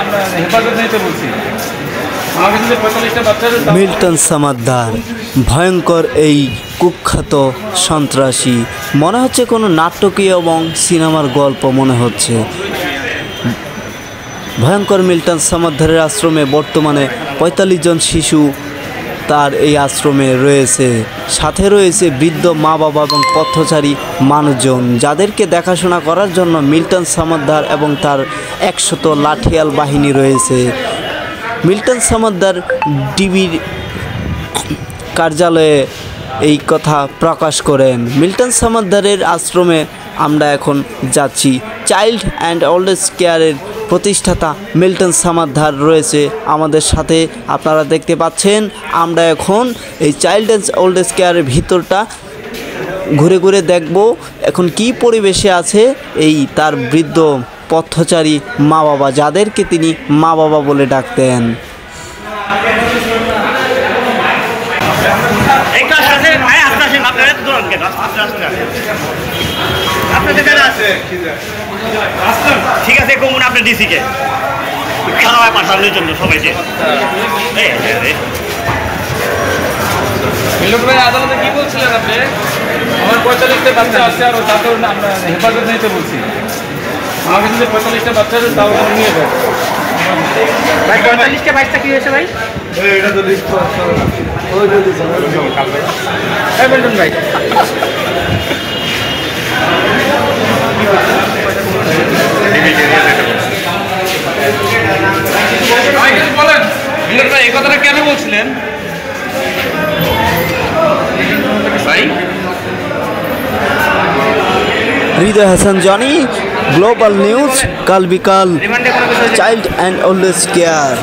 আমরা হেফাজত নিতে বলছি। আমাকে যদি 45টা বাচ্চা মিল্টন সামাদ্দার ভয়ঙ্কর এই কুখ্যাত সন্ত্রাসী, মনে হচ্ছে কোনো নাটকীয় এবং সিনেমার গল্প মনে হচ্ছে। ভয়ঙ্কর মিল্টন সামাদ্দারের আশ্রমে বর্তমানে 45 জন শিশু তার এই আশ্রমে রয়েছে। সাথে রয়েছে বৃদ্ধ মা বাবা এবং পথচারী মানুষজন, যাদেরকে দেখাশোনা করার জন্য মিল্টন সামাদ্দার এবং তার 100 লাঠিয়াল বাহিনী রয়েছে। মিল্টন সামাদ্দার ডিবির কার্যালয়ে এই কথা প্রকাশ করেন। মিল্টন সামাদ্দারের আশ্রমে আমরা এখন যাচ্ছি। চাইল্ড অ্যান্ড ওল্ড এজ কেয়ারের প্রতিষ্ঠাতা মিল্টন সামাদ্দার রয়েছে আমাদের সাথে, আপনারা দেখতে পাচ্ছেন। আমরা এখন এই চাইল্ড অ্যান্ড ওল্ড এজ কেয়ারের ভিতরটা ঘুরে ঘুরে দেখব এখন কি পরিবেশে আছে এই তার বৃদ্ধ পথচারী মা বাবা, যাদেরকে তিনি মা বাবা বলে ডাকতেন। ঠিক আছে, কমুন আপনার ডিসিকে পাঠানোর জন্য সবাইকে। মিলক ভাই, আদালতে কি বলছিলেন আপনি? আমার 45টা বাচ্চা আছে আর তাকে আমরা হেফাজত নিতে বলছি। আমাকে যদি 45টা বাচ্চা আছে তাও নিয়ে যাবে ভাই। 45টা বাচ্চা কি হয়েছে ভাই? এটা তো লিস্ট মিল্টন ভাই, বলেন মিলন ভাই, এই কথাটা কেন বলছিলেন ভাই? হৃদয় হাসান জনি, গ্লোবাল নিউজ, কাল বিকাল, child and old age care.